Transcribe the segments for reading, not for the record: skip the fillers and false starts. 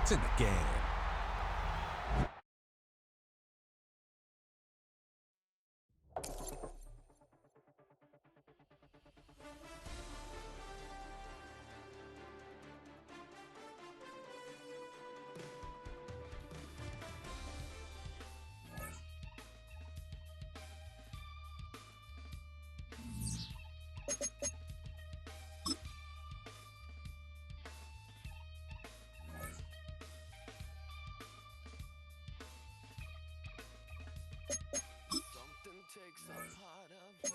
It's in the game. Something takes a part of me,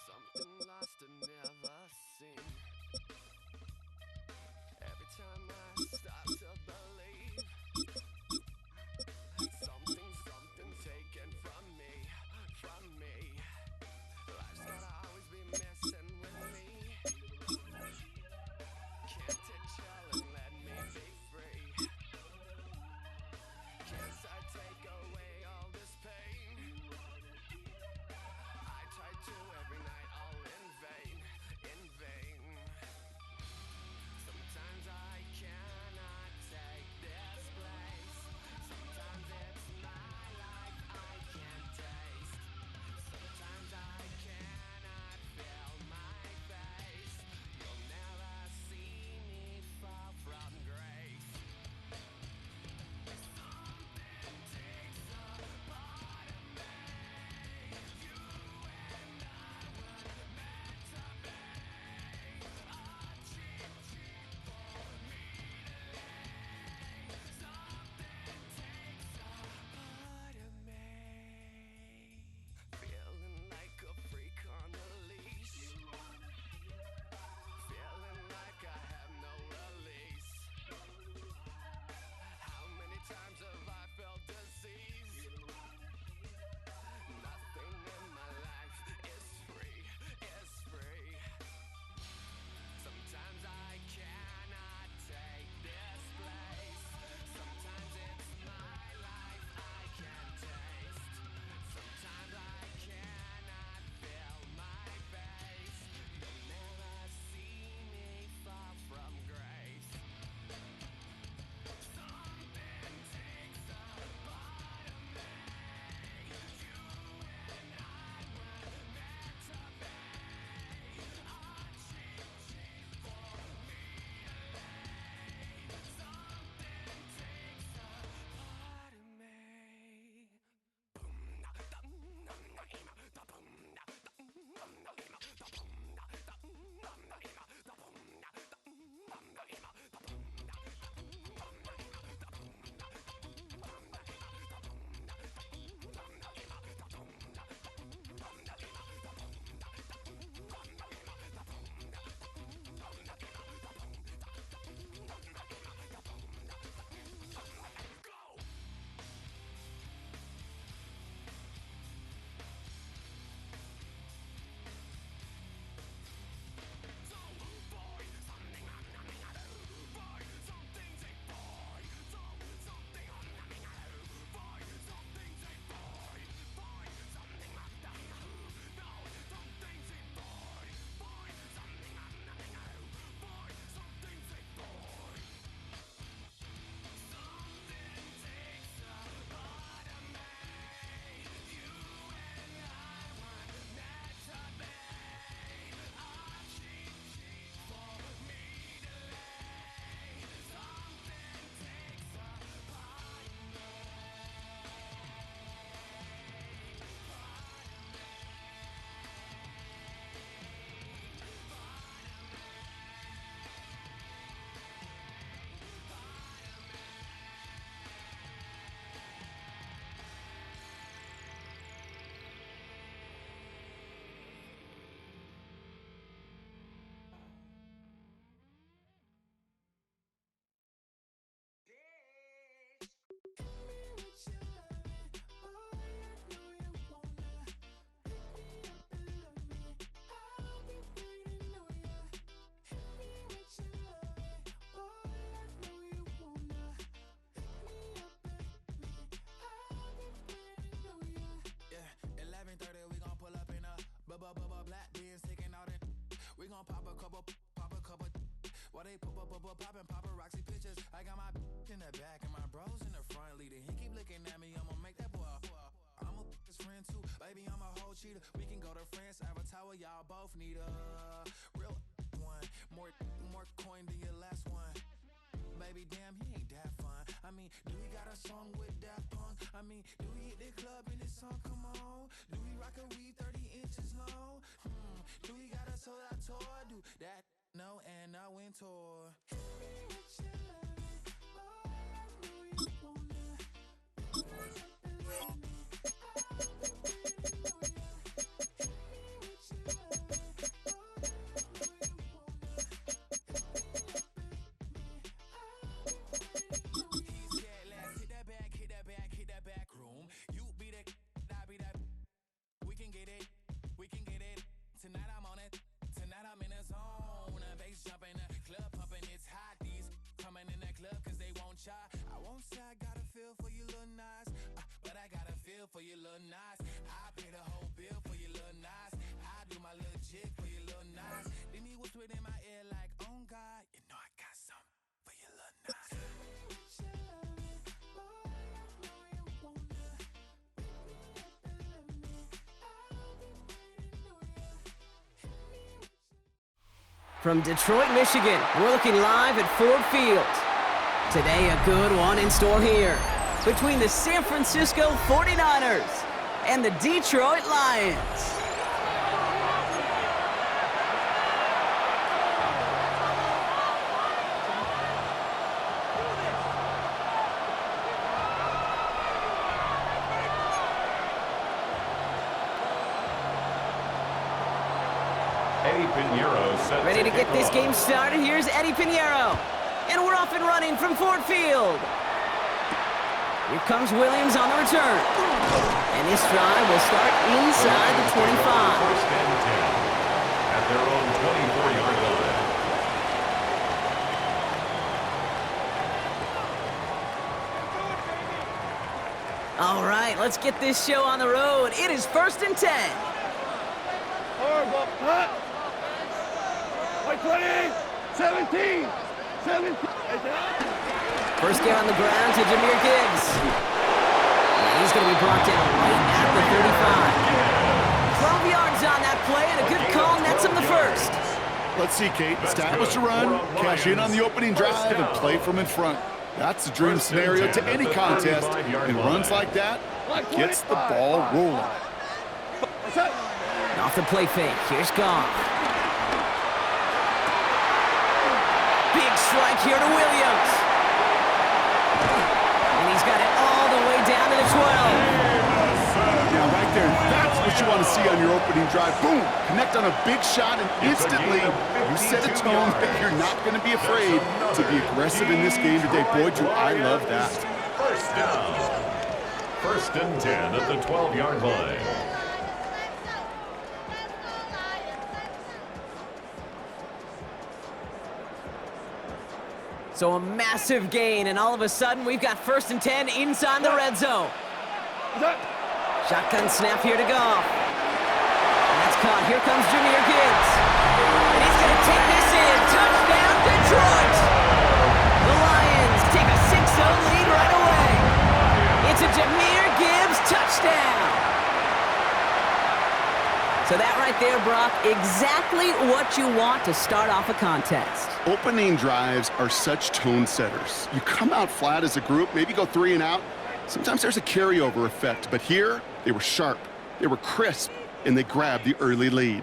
something lost and never seen. Every time I start to believe, something taken from me. Life's gotta always be messing with me. Can't it chill and let me be free? Can't I take away all this pain? I try to every night, all in vain. Sometimes I cannot take this place. Sometimes it's my life I can't taste. Sometimes I cannot feel my face. You'll never see me fall from grace. Something takes a part of me. You and I were meant to be. A cheap for me to lay. Something takes a part of me. Feeling like a freak on a leash. Feeling like I have no release. How many times have I felt disease? Nothing in my life is free. Sometimes I cannot take this place. Sometimes it's my life I can't taste. Sometimes I cannot feel my face. You'll never see me fall from grace. Something takes a part of me. You and I were meant to be. A cheap for me to lay. Something takes a part of me. Black beans taking out it. We gon' pop a couple. While they poppin' paparazzi pictures. I got my in the back and my bros in the front leading. He keep looking at me, I'ma make that boy. I'm a his friend too, baby, I'm a whole cheater. We can go to France, Avatar, y'all both need a real one. More coin than your last one. Baby, damn, he ain't that fun. I mean, do he got a song with that punk? I mean, do he hit the club in this song? Come on. Do he rock a weave 30 inches long? Do he got a sold out tour? Do that? No, and a win tour. I won't say I got a feel for you little nice, but I got a feel for you little nice. I pay the whole bill for you little nice. I do my little jig for you little nice. Then he whispered in my ear like, oh God, you know I got something for you little nice. From Detroit, Michigan, we're looking live at Ford Field. Today, a good one in store here between the San Francisco 49ers and the Detroit Lions. Ready to get this game started. Here's Eddie Pinheiro. And we're off and running from Ford Field. Here comes Williams on the return. And this drive will start inside the 25. First and 10 at their own 24-yard line. All right, let's get this show on the road. It is 1st and 10. Horrible. Cut. 20, 17. 17. First down on the ground to Jahmyr Gibbs. And he's going to be brought down right at the 35. 12 yards on that play, and a good call nets him the first. Let's see, Kate. Establish a run, cash in on the opening drive, and play from in front. That's the dream scenario to any contest, and runs like that gets the ball rolling. Off the play fake, here's Goff. Big strike here to Williams. And he's got it all the way down to the 12. Yeah, right there. That's what you want to see on your opening drive. Boom! Connect on a big shot, and instantly you set a tone that you're not going to be afraid to be aggressive in this game today. Boy, do I love that. First down. 1st and 10 at the 12-yard line. So a massive gain, and all of a sudden we've got 1st and 10 inside the red zone. Shotgun snap here to Goff. And that's caught. Here comes Jahmyr Gibbs. And he's going to take this in. Touchdown, Detroit! The Lions take a 6-0 lead right away. It's a Jahmyr Gibbs touchdown. So that right there, Brock, exactly what you want to start off a contest. Opening drives are such tone setters. You come out flat as a group, maybe go 3 and out. Sometimes there's a carryover effect, but here they were sharp, they were crisp, and they grabbed the early lead.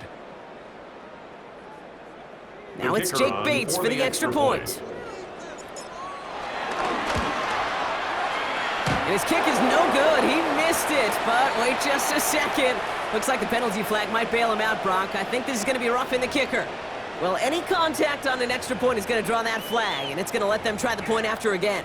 Now it's Jake Bates for the extra point. And his kick is no good. He missed it, but wait just a second. Looks like the penalty flag might bail him out, Brock. I think this is going to be rough in the kicker. Well, any contact on an extra point is going to draw that flag, and it's going to let them try the point after again.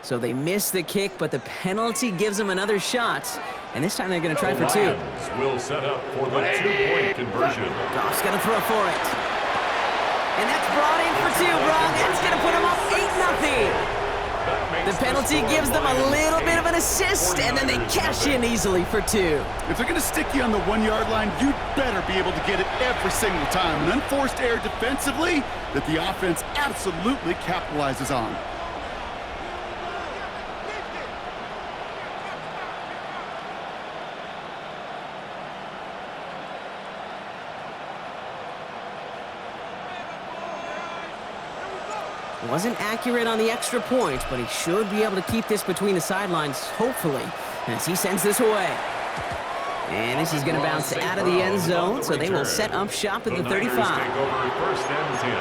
So they miss the kick, but the penalty gives them another shot. And this time they're going to try The for two. Lions will set up for the two-point conversion. Goff's going to throw for it. And that's brought in for two, Brock. That's going to put them up 8-0. The penalty gives them a little bit of an assist, and then they cash in easily for two. If they're going to stick you on the 1-yard line, you'd better be able to get it every single time. An unforced error defensively that the offense absolutely capitalizes on. Wasn't accurate on the extra point, but he should be able to keep this between the sidelines, hopefully, as he sends this away. And this is going to bounce out of the end zone, so they will set up shop at the 35. Niners take over first and 10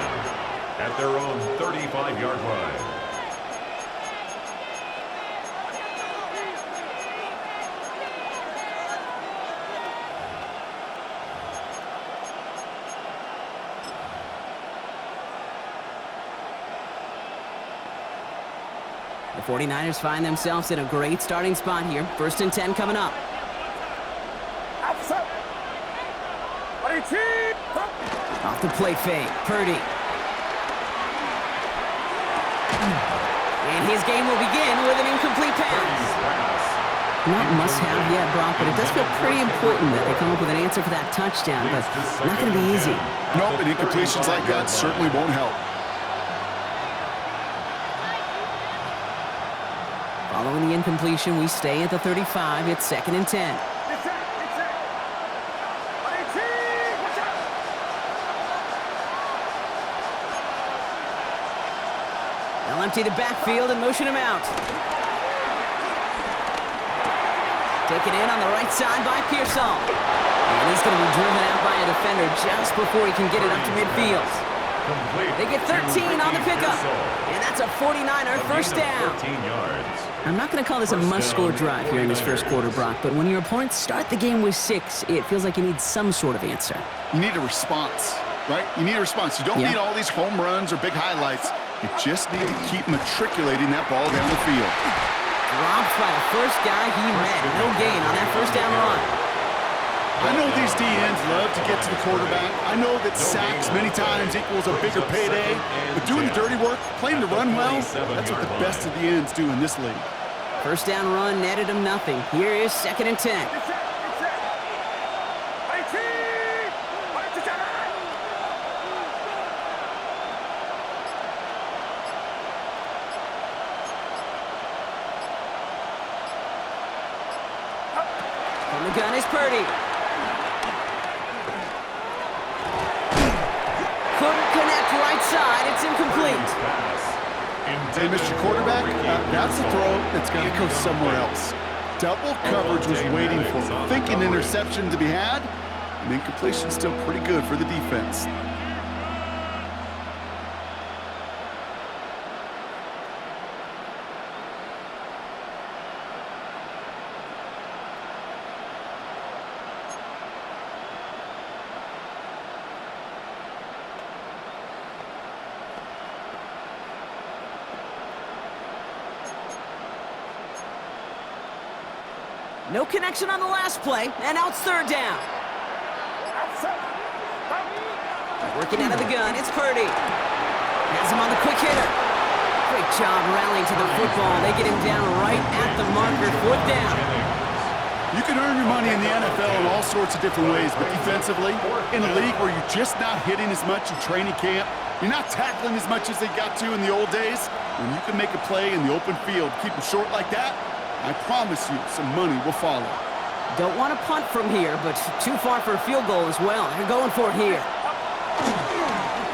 at their own 35-yard line. The 49ers find themselves in a great starting spot here. First and 10 coming up. Off the play fake, Purdy. And his game will begin with an incomplete pass. Not must-have yet, Brock, but it does feel pretty important that they come up with an answer for that touchdown, but not going to be easy. Nope, and incompletions like that certainly won't help. Following the incompletion, we stay at the 35. It's second and 10. They'll empty the backfield and motion him out. Taken in on the right side by Pearsall. And he's going to be driven out by a defender just before he can get it up to midfield. They get 13 on the pickup. And that's a 49er first down. 14 yards. I'm not going to call this a must-score drive here in this first quarter, Brock, but when your opponents start the game with 6, it feels like you need some sort of answer. You need a response, right? You need a response. You don't need all these home runs or big highlights. You just need to keep matriculating that ball down the field. Dropped by the first guy he met. No gain on that first down run. I know these DNs love to get to the quarterback. I know that sacks many times equals a bigger payday. But doing the dirty work, playing to run well, that's what the best of the ends do in this league. First down run netted him nothing. Here is second and 10. From the gun is Purdy. Couldn't connect right side. It's incomplete. Hey, Mr. Quarterback, that's a throw that's got to go somewhere else. Double coverage was waiting for him, thinking interception to be had, and incompletion still pretty good for the defense. No connection on the last play, and now it's third down. Working out of the gun, it's Purdy. Has him on the quick hitter. Great job rallying to the football. They get him down right at the marker, fourth down. You can earn your money in the NFL in all sorts of different ways, but defensively, in a league where you're just not hitting as much in training camp, you're not tackling as much as they got to in the old days, when you can make a play in the open field, keep them short like that, I promise you some money will follow. Don't want to punt from here, but too far for a field goal as well. They're going for it here.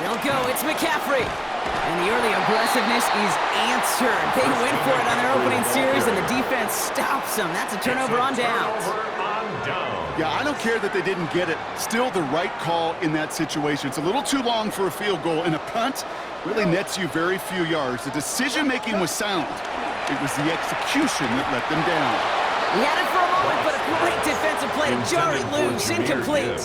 They'll go. It's McCaffrey. And the early aggressiveness is answered. They went for it on their opening series, and the defense stops them. That's a turnover on downs. Yeah, I don't care that they didn't get it. Still the right call in that situation. It's a little too long for a field goal, and a punt really nets you very few yards. The decision-making was sound. It was the execution that let them down. He had it for a moment, but a great defensive play to jar it loose. Incomplete.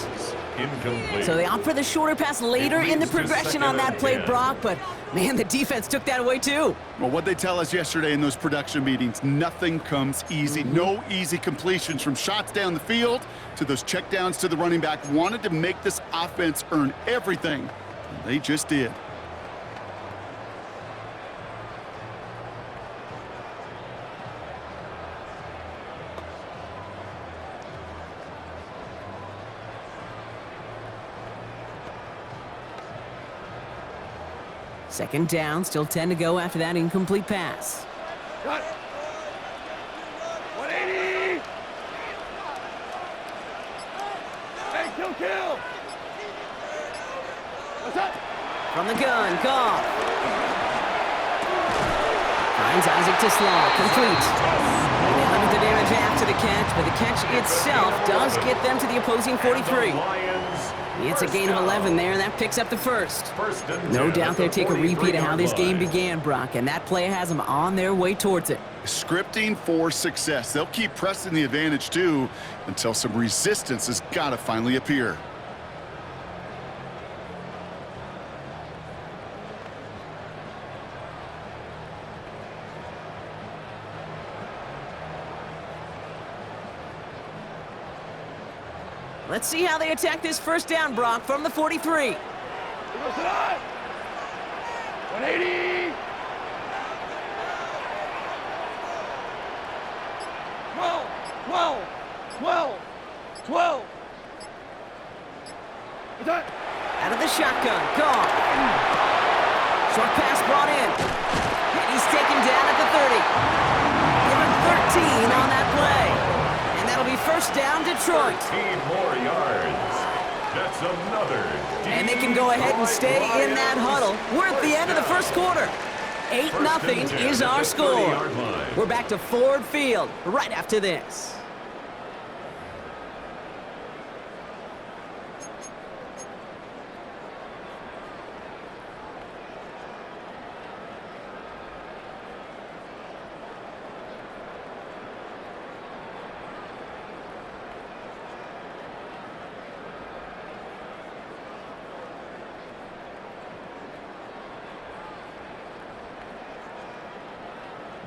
Incomplete. So they opt for the shorter pass later in the progression on that play, Brock, but man, the defense took that away too. Well, what they tell us yesterday in those production meetings, nothing comes easy. No easy completions, from shots down the field to those checkdowns to the running back. Wanted to make this offense earn everything, and they just did. Second down, still 10 to go after that incomplete pass. Cut. 180. Hey, kill. What's up? From the gun, Goff. Finds Isaac to Slaw, complete. And they limit the damage after the catch, but the catch itself does get them to the opposing 43. It's a gain of 11 there, and that picks up the first. No doubt they'll take a repeat of how this game began, Brock, and that play has them on their way towards it. Scripting for success. They'll keep pressing the advantage, too, until some resistance has got to finally appear. Let's see how they attack this first down, Brock, from the 43. He goes to that. 180. 12. What's that? Out of the shotgun, Goff. Short pass brought in. And he's taken down at the 30. Give him 13 on that play. And that'll be first down, Detroit. 13 more yards. That's another. And they can go ahead and stay in that huddle. We're at the end of the first quarter. 8-0 is our score. We're back to Ford Field right after this.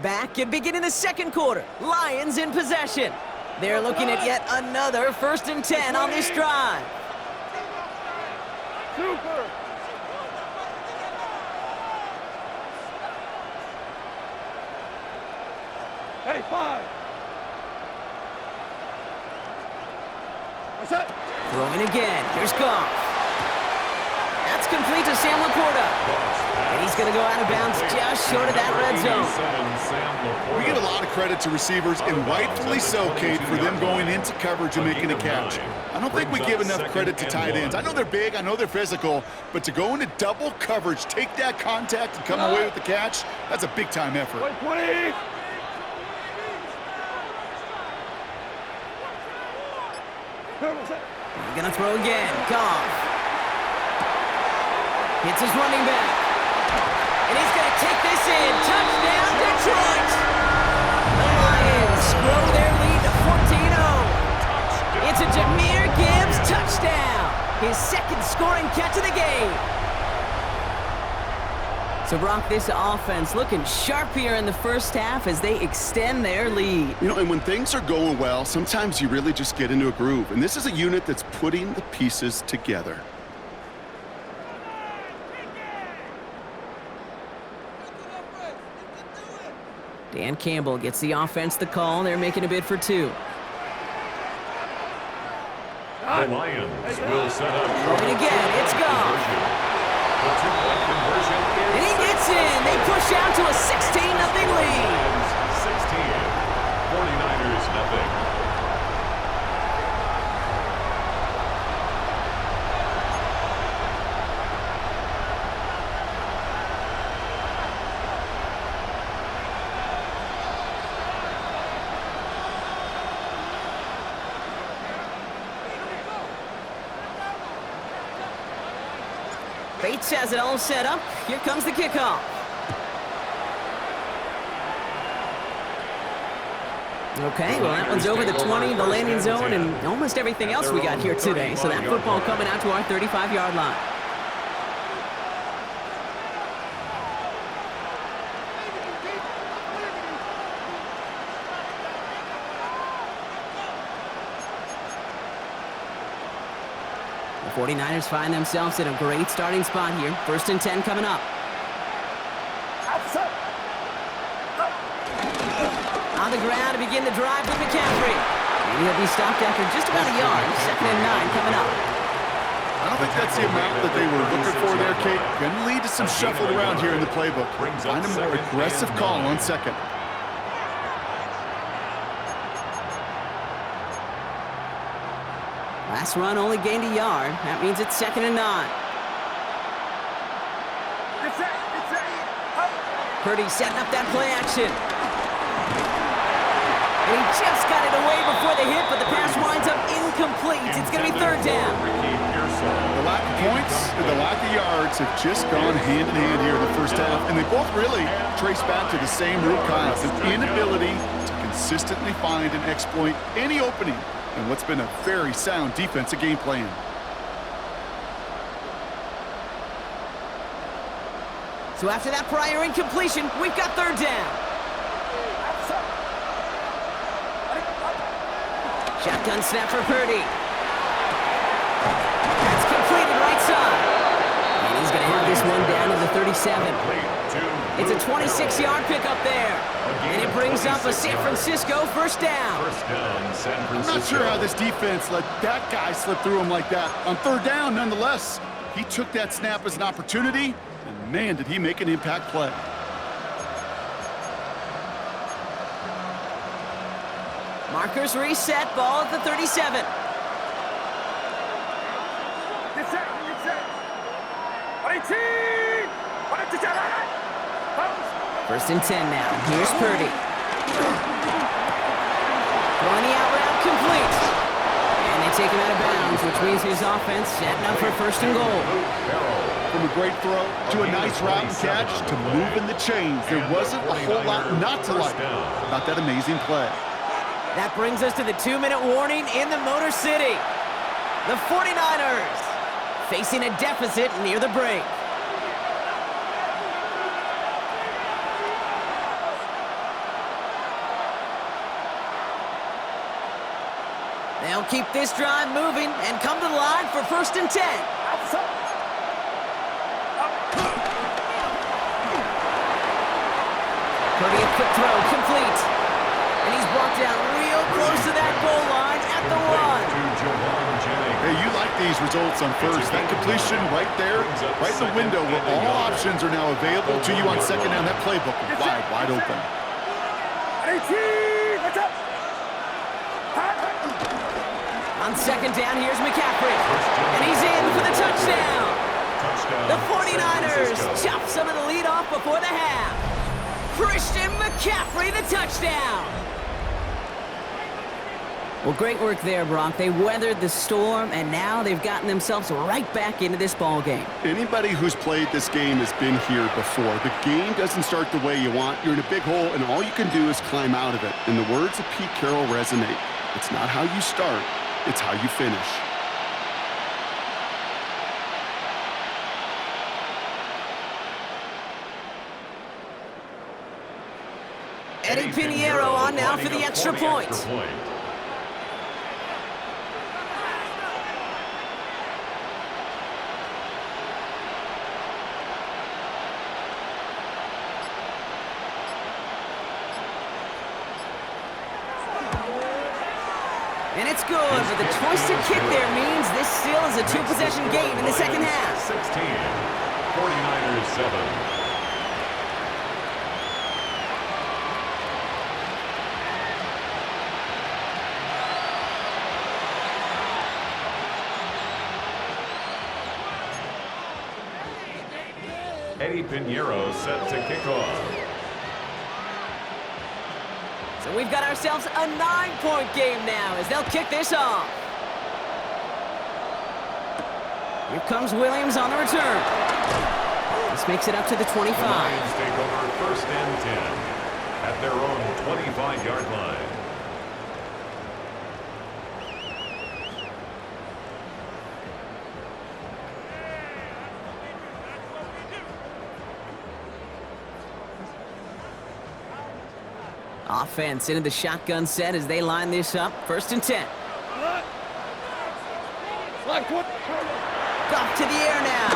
Back and beginning the second quarter. Lions in possession. They're looking at yet another 1st and 10 on this drive. Super. Hey, 5. What's that? Throwing again. Here's Goff. That's complete to Sam Laporta. And he's going to go out of bounds just short of that red zone. We get a lot of credit to receivers, and rightfully so, Kate, for them going into coverage and making a catch. I don't think we give enough credit to tight ends. I know they're big, I know they're physical, but to go into double coverage, take that contact, and come away with the catch, that's a big-time effort. 20. He's going to throw again. Goff. Hits his running back. And he's going to take this in. Touchdown, Detroit! The Lions grow their lead to 14-0. It's a Jahmyr Gibbs touchdown. His second scoring catch of the game. So, Brock, this offense looking sharp here in the first half as they extend their lead. You know, and when things are going well, sometimes you really just get into a groove. And this is a unit that's putting the pieces together. Dan Campbell gets the offense the call. They're making a bid for 2. The Lions will set up. Throwing again, it's Goff. The two-point conversion is. And he gets in. They push out to a 16-0 lead. 16. 49ers nothing. Bates has it all set up. Here comes the kickoff. Okay, well, that one's over the 20, the landing zone, and almost everything else we got here today. So that football coming out to our 35-yard line. The 49ers find themselves in a great starting spot here. 1st and 10 coming up. On the ground to begin the drive with McCaffrey. And he'll be stopped after just about a yard. 2nd and 9 coming up. I don't think that's the amount that they were looking for there, Kate. Going to lead to some shuffle around here in the playbook. Find a more aggressive call on 2nd. Last run only gained a yard. That means it's 2nd and 9. Purdy setting up that play action. And he just got it away before the hit, but the pass winds up incomplete. It's going to be 3rd down. The lack of points and the lack of yards have just gone hand in hand here in the first half, and they both really trace back to the same root cause, an inability to consistently find and exploit any opening in what's been a very sound defensive game plan. So after that prior incompletion, we've got 3rd down. Shotgun snap for Purdy. That's completed right side. And he's going to have this one down to the 37. It's a 26-yard pickup there. And it brings up a San Francisco 1st down. I'm not sure how this defense let that guy slip through him like that. On 3rd down, nonetheless, he took that snap as an opportunity, and man, did he make an impact play. Markers reset, ball at the 37. 1st and 10 now. Here's Purdy. Throwing the out route complete. And they take him out of bounds, which means his offense setting up for 1st and goal. From a great throw to a nice route and catch to moving the chains, there wasn't a whole lot not to like about that amazing play. That brings us to the 2-minute warning in the Motor City. The 49ers facing a deficit near the break. They'll keep this drive moving and come to the line for 1st and 10. Purdy, a quick throw, complete. And he's brought down real close to that goal line at the 1. Hey, you like these results on 1st. That completion right there, right in the window where all options are now available to you on 2nd down. That playbook is wide open. On 2nd down, here's McCaffrey. And he's in for the touchdown. The 49ers chop some of the lead off before the half. Christian McCaffrey, the touchdown. Well, great work there, Brock. They weathered the storm, and now they've gotten themselves right back into this ball game. Anybody who's played this game has been here before. The game doesn't start the way you want. You're in a big hole, and all you can do is climb out of it. And the words of Pete Carroll resonate. It's not how you start, it's how you finish. Eddie Pinheiro on now for the extra point. And it's good, but the twisted kick there means this still is a 2-possession game in the second half. 16, 49ers 7. Eddie Pinheiro set to kick off. So we've got ourselves a 9-point game now as they'll kick this off. Here comes Williams on the return. This makes it up to the 25. The Lions take over 1st and 10 at their own 25-yard line. Offense into the shotgun set as they line this up. 1st and 10. Off to the air now.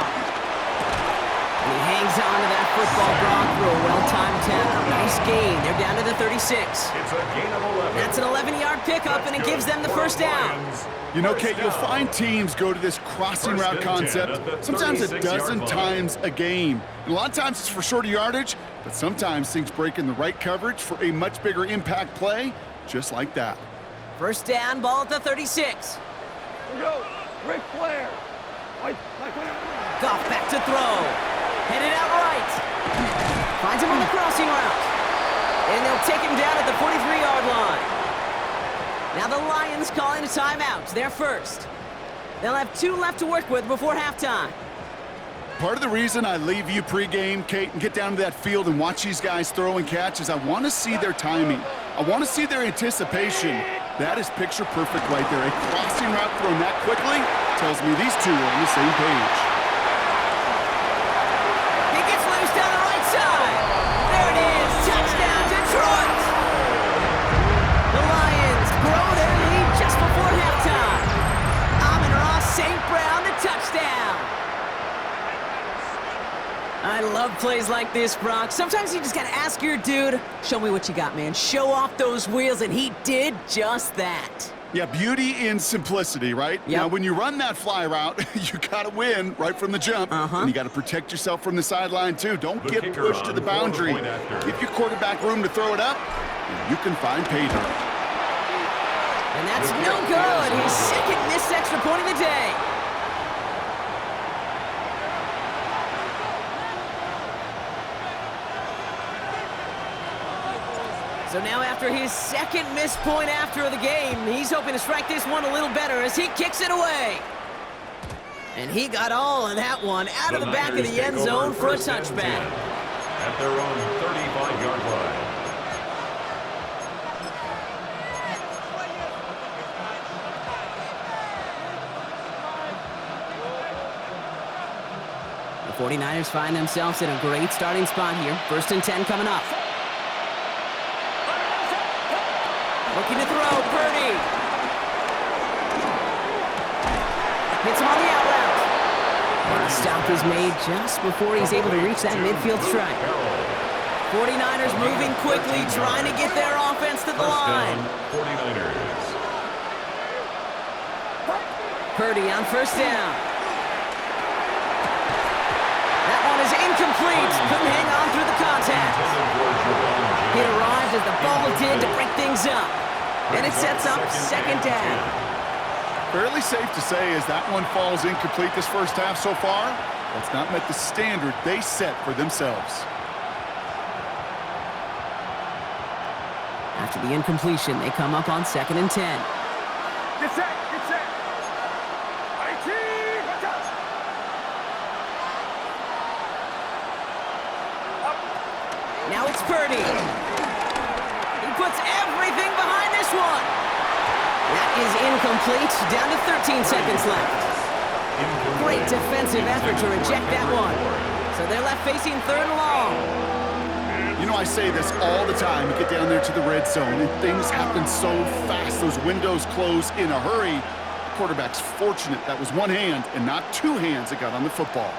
And he hangs on to that football, Brock, through a well-timed tackle. Nice gain. They're down to the 36. It's a gain of 11. That's an 11-yard pickup, and it gives them the first down. You know, Kate, you'll find teams go to this crossing route concept sometimes a dozen times a game. And a lot of times it's for shorter yardage, but sometimes things break in the right coverage for a much bigger impact play, just like that. 1st down, ball at the 36. Here we go. Ric Flair. Goff back to throw. Headed out right. Finds him on the crossing route. And they'll take him down at the 43-yard line. Now the Lions calling a timeout. They're first. They'll have 2 left to work with before halftime. Part of the reason I leave you pregame, Kate, and get down to that field and watch these guys throw and catch is I want to see their timing. I want to see their anticipation. That is picture perfect right there. A crossing route thrown that quickly tells me these two are on the same page. He gets loose down the right side. There it is. Touchdown, Detroit. The Lions grow their lead just before halftime. Amon-Ra St. Brown, the touchdown. I love plays like this, Brock. Sometimes you just got to ask your dude, show me what you got, man. Show off those wheels, and he did just that. Yeah, beauty in simplicity, right? Yep. Now, when you run that fly route, you got to win right from the jump. And you got to protect yourself from the sideline, too. Don't get pushed to the boundary. Give your quarterback room to throw it up, and you can find pay dirt. And that's no good. His 2nd missed extra point of the day. So now after his 2nd missed point after the game, he's hoping to strike this one a little better as he kicks it away. And he got all of that one out of the back of the end zone for a touchback. At their own 35-yard line. The 49ers find themselves in a great starting spot here. 1st and 10 coming up. Looking to throw, Purdy. Hits him on the out route. And the stop is made just before he's able to reach that midfield strike. 49ers moving quickly, trying to get their offense to the line. 49ers. Purdy on 1st down. That one is incomplete. Couldn't hang on through the contact. It arrived as the ball did to break things up. And it sets up 2nd down. Fairly safe to say as that one falls incomplete this first half so far, that's not met the standard they set for themselves. After the incompletion, they come up on 2nd and 10. Get set, get set. IT, watch out. Now it's Purdy. He puts everything behind this one. That is incomplete. Down to 13 seconds left. Great defensive effort to reject that one. So they're left facing 3rd and long. You know, I say this all the time. You get down there to the red zone, and things happen so fast. Those windows close in a hurry. The quarterback's fortunate that was one hand and not 2 hands that got on the football.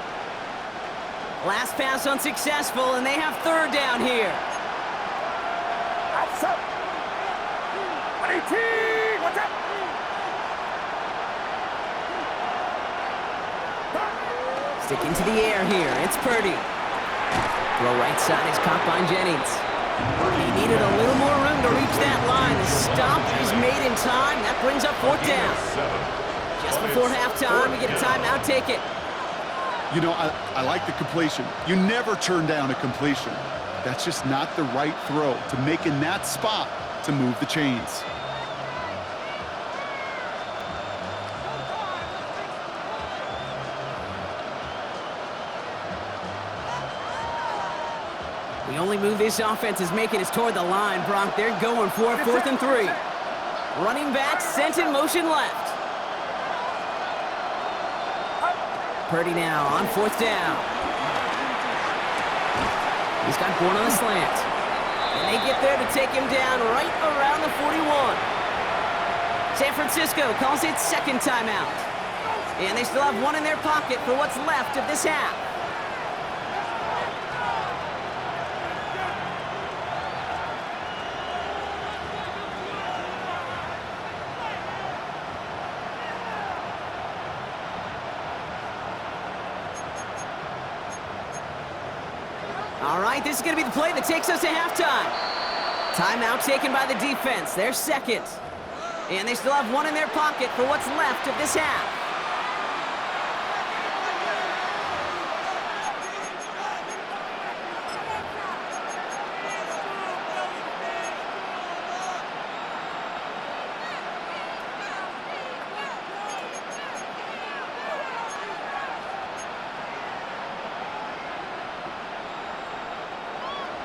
Last pass unsuccessful, and they have 3rd down here. That's up. IT, watch out. Sticking to the air here. It's Purdy. Throw right side is caught by Jennings. He needed a little more room to reach that line. The stop is made in time. That brings up 4th down. Just before halftime, we get a timeout. Take it. You know, I like the completion. You never turn down a completion. That's just not the right throw to make in that spot to move the chains. The only move this offense is making is toward the line, Brock. They're going for 4th and 3. Running back sent in motion left. Purdy now on 4th down. He's got Bourne on the slant. And they get there to take him down right around the 41. San Francisco calls it second timeout. And they still have one in their pocket for what's left of this half. All right, this is going to be the play that takes us to halftime. Timeout taken by the defense, their second. And they still have one in their pocket for what's left of this half.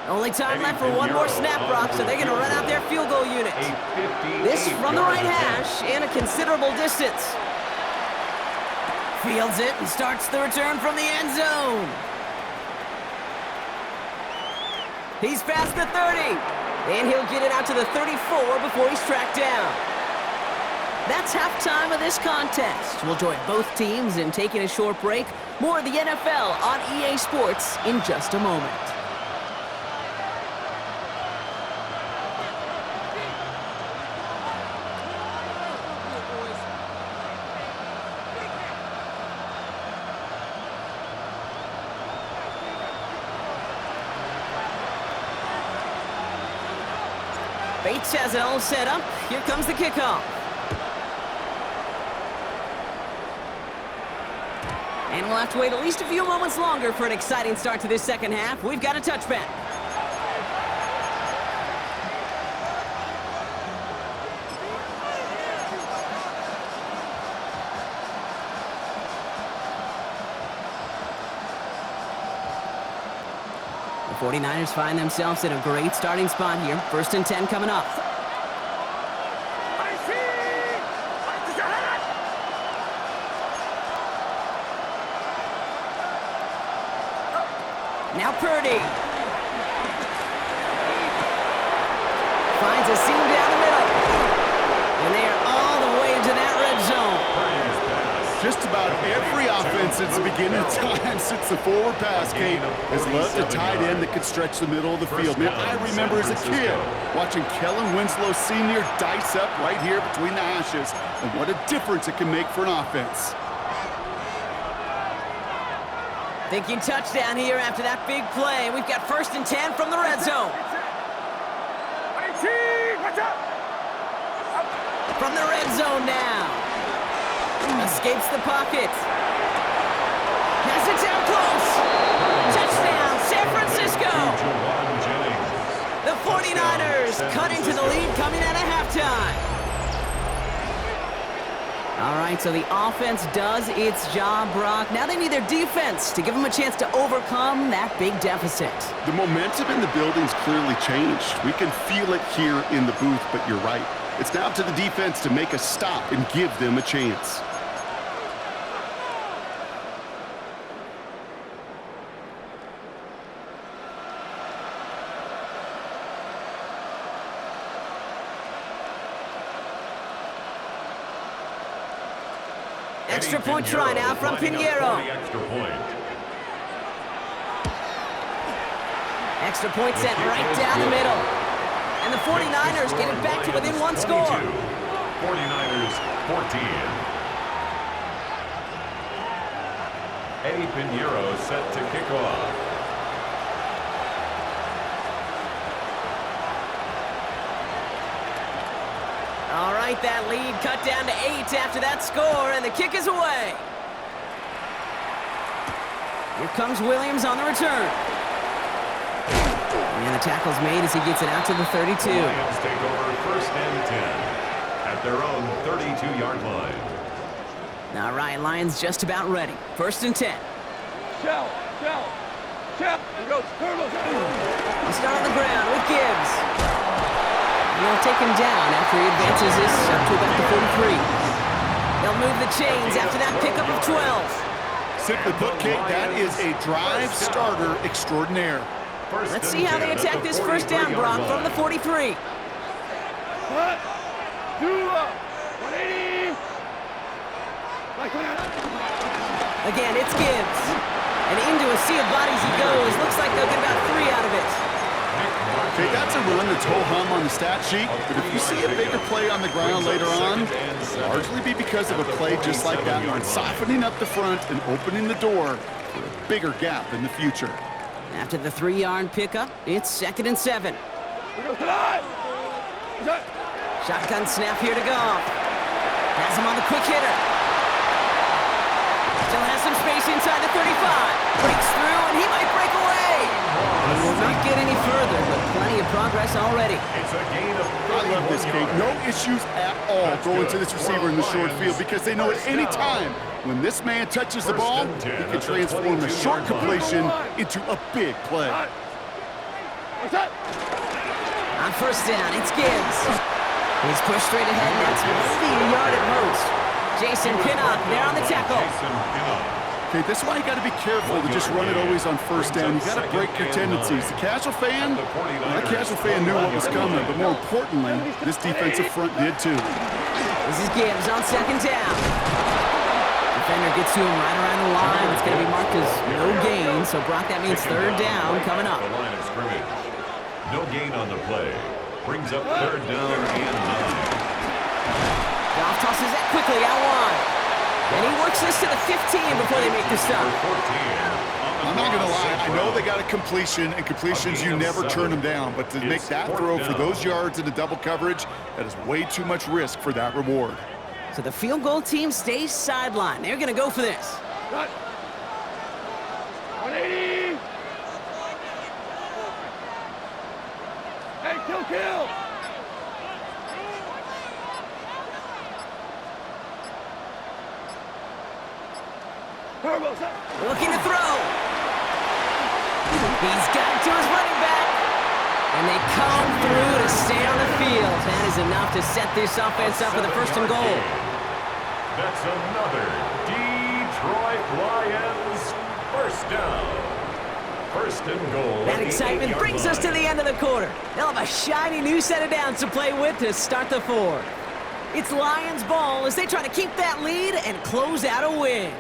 Only time left for one more snap, Brock, so they're going to run out their field goal unit. This from the right hash and a considerable distance. Fields it and starts the return from the end zone. He's past the 30, and he'll get it out to the 34 before he's tracked down. That's halftime of this contest. We'll join both teams in taking a short break. More of the NFL on EA Sports in just a moment. Bates has it all set up. Here comes the kickoff. And we'll have to wait at least a few moments longer for an exciting start to this second half. We've got a touchback. The 49ers find themselves in a great starting spot here. 1st and 10 coming up. Now Purdy. Finds a seam down the middle. And they are all the way into that red zone. Just about every offense since the beginning of time, since the forward pass game, has loved a tight end that could stretch the middle of the field. Man, I remember as a kid watching Kellen Winslow Sr. dice up right here between the hashes, and what a difference it can make for an offense. Thinking touchdown here after that big play. We've got 1st and 10 from the red zone. From the red zone now. Escapes the pocket. Has it down close. Touchdown, San Francisco. The 49ers cut into the lead coming out of halftime. All right, so the offense does its job, Brock. Now they need their defense to give them a chance to overcome that big deficit. The momentum in the building's clearly changed. We can feel it here in the booth, but you're right. It's now up to the defense to make a stop and give them a chance. Extra point try now from Pinheiro. Extra point sent right down the middle. And the 49ers get it back to within one score. 49ers 14. Eddie Pinheiro set to kick off. All right, that lead cut down to 8 after that score, and the kick is away. Here comes Williams on the return. And the tackle's made as he gets it out to the 32. The Lions take over 1st and 10 at their own 32-yard line. All right, Lions just about ready. 1st and 10. Shell. He goes. He'll start on the ground with Gibbs. And they'll take him down after he advances this up to about the 43. They'll move the chains after that pickup of 12. Simply put, Kate, that is a drive starter extraordinaire. Let's see how they attack this first down, Brock, from the 43. 180. Again, it's Gibbs. And into a sea of bodies he goes. Looks like they'll get about 3 out of it. Okay, that's a run that's ho-hum on the stat sheet, but if you see a bigger play on the ground later on, it'll largely be because of a play just like that one, softening up the front and opening the door for a bigger gap in the future. After the 3-yard pickup, it's 2nd and 7. Shotgun snap here to Goff. Has him on the quick hitter. Still has some space inside the 35. Breaks through, and he might break away. He will not get any further, but plenty of progress already. It's a gain of I love this, Kate. No issues at all going to this receiver in the short field because they know at any time when this man touches the ball, he can transform a short completion into a big play. On first down, it's Gibbs. He's pushed straight ahead, and that's maybe a yard at most. Jason Pinnock there on the tackle. Okay, this is why you got to be careful to just run it always on first down. You got to break your tendencies. The casual fan, that casual fan knew what was coming, but more importantly, this defensive front did too. This is Gibbs on 2nd down. Defender gets to him right around the line. It's going to be marked as no gain, so Brock, that means 3rd down coming up. The line of scrimmage. No gain on the play. Brings up 3rd down and 9. Goff tosses that quickly out wide. And he works this to the 15 before they make the stop. I'm not going to lie. I know they got a completion, and completions, you never turn them down. But to make that throw for those yards into double coverage, that is way too much risk for that reward. So the field goal team stays sidelined. They're going to go for this. 180. Hey, kill. Looking to throw. He's got it to his running back. And they come through to stay on the field. That is enough to set this offense up with a 1st and goal. That's another Detroit Lions 1st down. 1st and goal. That excitement brings us to the end of the quarter. They'll have a shiny new set of downs to play with to start the 4th. It's Lions ball as they try to keep that lead and close out a win.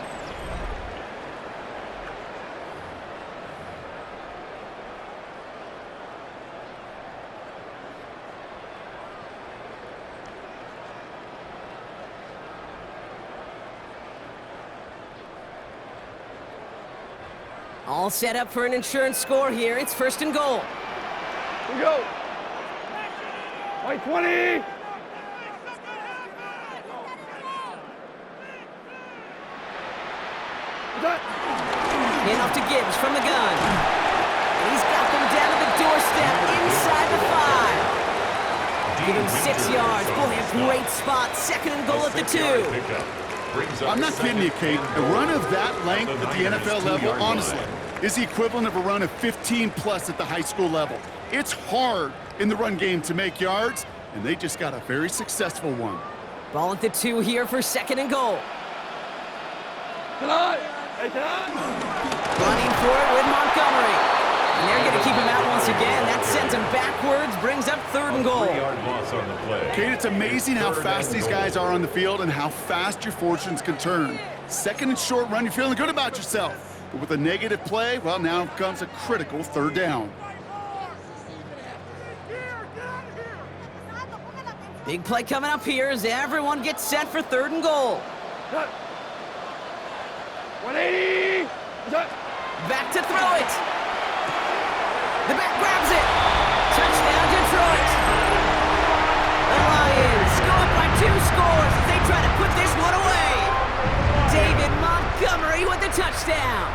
All set up for an insurance score here. It's 1st and goal. Here we go. White 20. In off to Gibbs from the gun. And he's got them down to the doorstep inside the 5. Give him 6 yards. Boy, a great spot. 2nd and goal at the 2. I'm not kidding you, Kate. A run of that length at the NFL level, honestly, is the equivalent of a run of 15+ at the high school level. It's hard in the run game to make yards, and they just got a very successful one. Ball at the 2 here for 2nd and goal. Running for it with Montgomery. And they're going to keep him out once again. That sends him backwards, brings up 3rd and goal. 3-yard loss on the play. Kate, it's amazing how fast these guys are on the field and how fast your fortunes can turn. 2nd and short run, you're feeling good about yourself. But with a negative play, well, now comes a critical 3rd down. Big play coming up here as everyone gets set for 3rd and goal. 180. Back to throw it. The back grabs it. Touchdown, Detroit. The Lions go up by 2 scores as they try to put this one away. David Montgomery with the touchdown.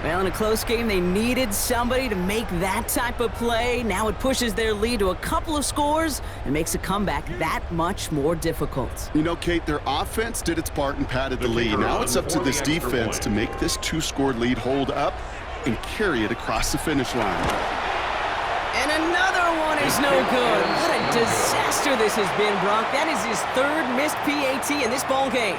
Well, in a close game, they needed somebody to make that type of play. Now it pushes their lead to a couple of scores and makes a comeback that much more difficult. You know, Kate, their offense did its part and padded the lead. Now it's up to this defense to make this 2-score lead hold up and carry it across the finish line. And another one is no good. What a disaster this has been, Brock. That is his 3rd missed PAT in this ball game.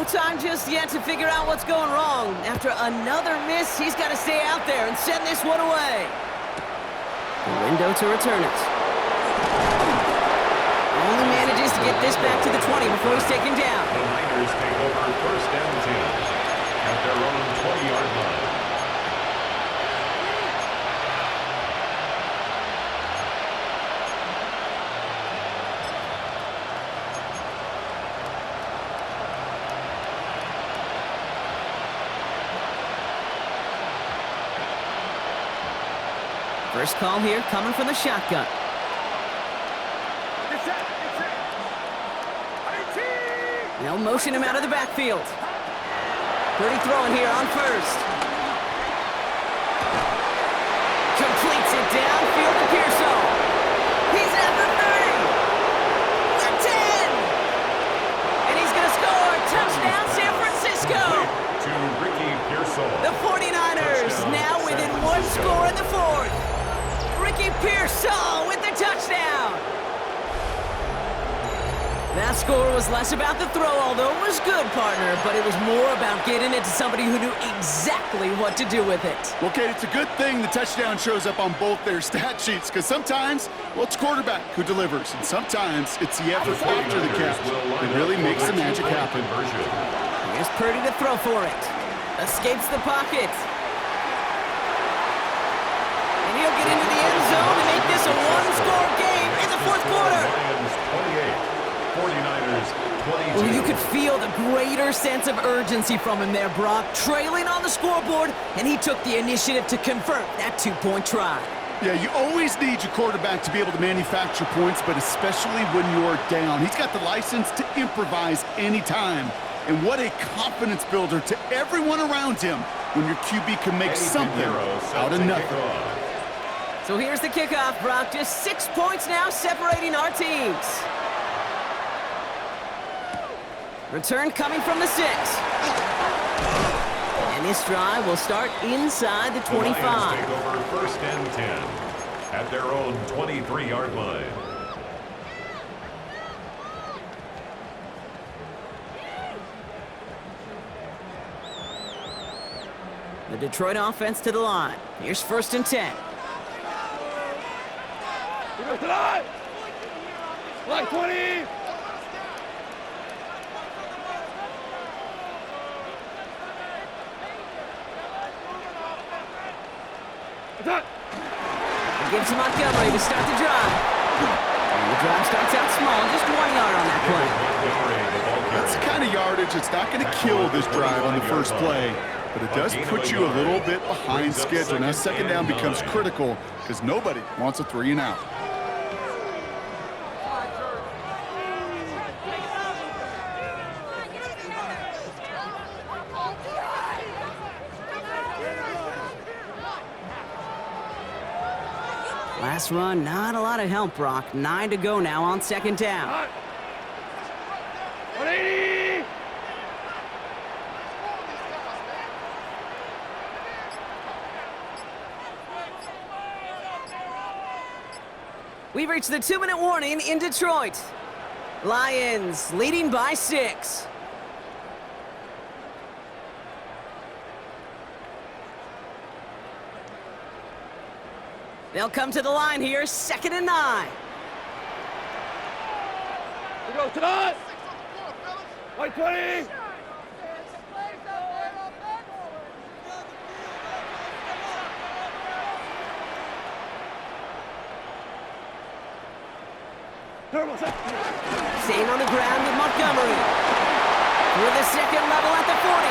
No time just yet to figure out what's going wrong. After another miss, he's got to stay out there and send this one away. The window to return it. Only manages to get this back to the 20 before he's taken down. The Niners take over first and 10 at their own 20-yard line. First call here coming from the shotgun. They'll motion him out of the backfield. Pretty throwing here on first. Completes it downfield to Pearson. He's at the 30. The 10. And he's going to score. Touchdown, San Francisco. To Ricky Pearsall. The 49ers now within one score in the fourth. Ricky Pearsall with the touchdown. That score was less about the throw, although it was good, partner, but it was more about getting it to somebody who knew exactly what to do with it. Well, Kate, it's a good thing the touchdown shows up on both their stat sheets, because sometimes, well, it's quarterback who delivers, and sometimes it's the effort after the catch that really makes the magic happen. Here's Purdy to throw for it. Escapes the pocket. And he'll get into the end zone to make this a one-score game in the fourth quarter. 49ers 22. Well, you could feel the greater sense of urgency from him there, Brock. Trailing on the scoreboard, and he took the initiative to convert that two-point try. Yeah, you always need your quarterback to be able to manufacture points, but especially when you're down. He's got the license to improvise anytime. And what a confidence builder to everyone around him when your QB can make something out of nothing. So here's the kickoff, Brock. Just 6 points now separating our teams. Return coming from the 6. And this drive will start inside the 25. The Lions take over first and 10 at their own 23-yard line. The Detroit offense to the line. Here's first and 10. Line 20. It gives to Montgomery to start the drive. And the drive starts out small, just 1 yard on that play. That's the kind of yardage that's not going to kill this drive on the first play, but it does put you a little bit behind schedule. Now second down becomes critical because nobody wants a 3 and out. Last run, not a lot of help, Brock. 9 to go now on second down. 180. We've reached the 2-minute warning in Detroit. Lions leading by 6. They'll come to the line here, 2nd and 9. We go tonight. Line 20. Staying on the ground with Montgomery. With the second level at the 40.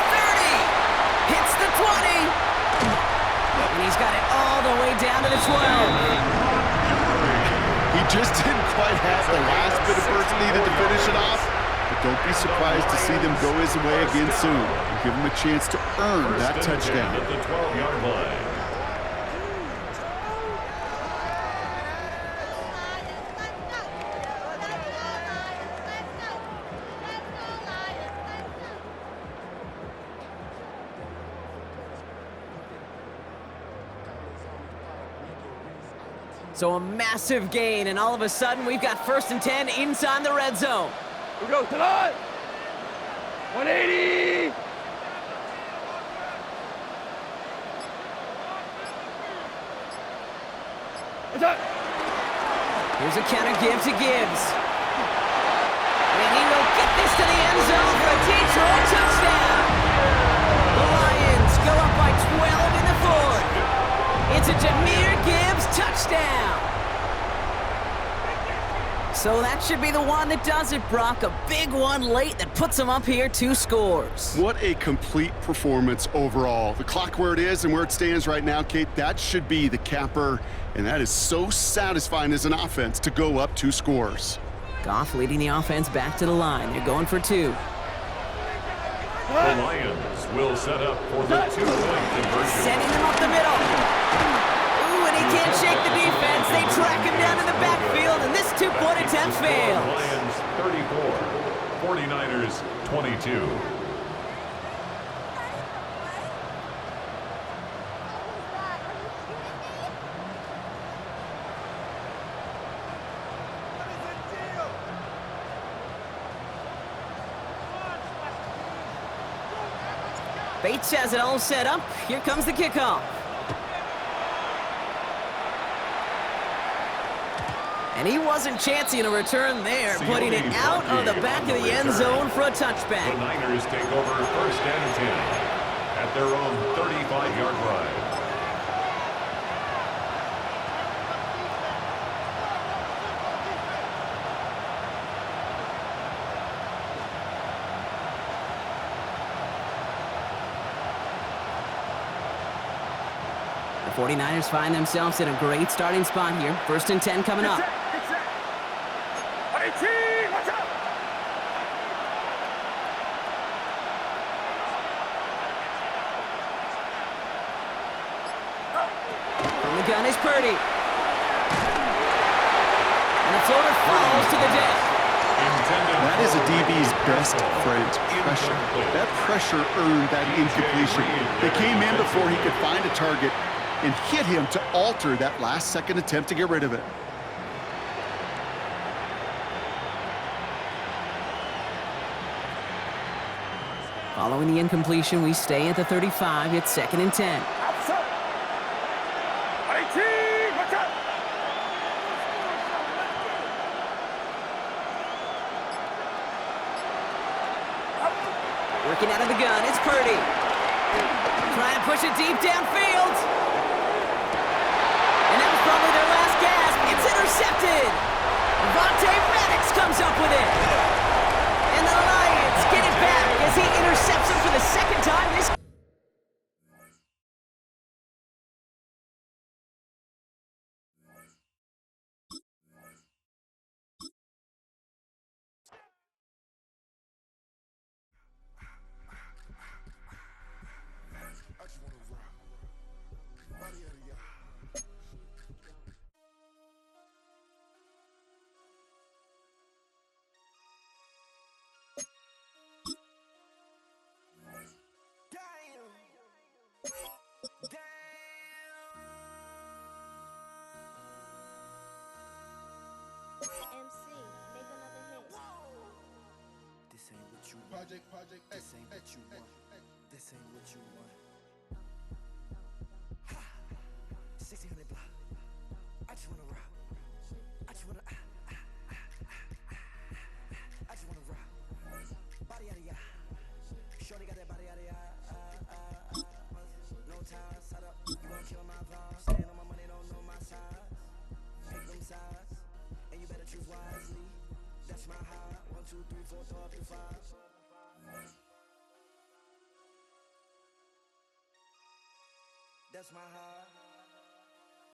30. Hits the 20. And he's got it all the way down to the 12. He just didn't quite have the last bit of burst needed to finish it off, but don't be surprised to see them go his way again soon and give him a chance to earn that touchdown. At the 12-yard line. So a massive gain, and all of a sudden we've got 1st and 10 inside the red zone. We go tonight. 180. Here's a counter give to Gibbs. And he will get this to the end zone for a Detroit touchdown. The Lions go up by 12 in the fourth. It's a Jahmyr Gibbs touchdown. So that should be the one that does it, Brock. A big one late that puts them up here 2 scores. What a complete performance overall. The clock where it is and where it stands right now, Kate, that should be the capper. And that is so satisfying as an offense to go up 2 scores. Goff leading the offense back to the line. They're going for 2. The Lions will set up for the 2-point conversion. Sending them up the middle. Ooh, and he can't shake the defense. They track him down in the backfield, and this 2-point attempt fails. Lions 34, 49ers 22. Bates has it all set up. Here comes the kickoff. And he wasn't chancing a return there, putting it out of the back of the end zone for a touchback. The Niners take over 1st and 10 at their own 35-yard line. The 49ers find themselves in a great starting spot here. 1st and 10 coming up. 118. Watch out. From the gun is Purdy. And the floater falls to the deck. That is a DB's best friend, pressure. That pressure earned that incompletion. They came in before he could find a target and hit him to alter that last-second attempt to get rid of it. Following the incompletion, we stay at the 35. It's 2nd and 10. Outside. 118. Watch out. Working out of the gun, it's Purdy. Trying to push it deep downfield. And that was probably their last gasp. It's intercepted. Vontae Maddox comes up with it. And the Lions get it back as he intercepts him for the 2nd time this MC, make another hit. This ain't what you want. This ain't what you want. This ain't what you want. 1600 block. I just wanna rock. I just wanna I just wanna rock. Body out of ya. Shorty got that body out of ya. No time, set up. You gon' kill my vibe. Stand on my money, don't know my size. Pick them sides. And you better choose wisely. That's my high. 1, 2, 3, 4, throw up to 5. That's my high.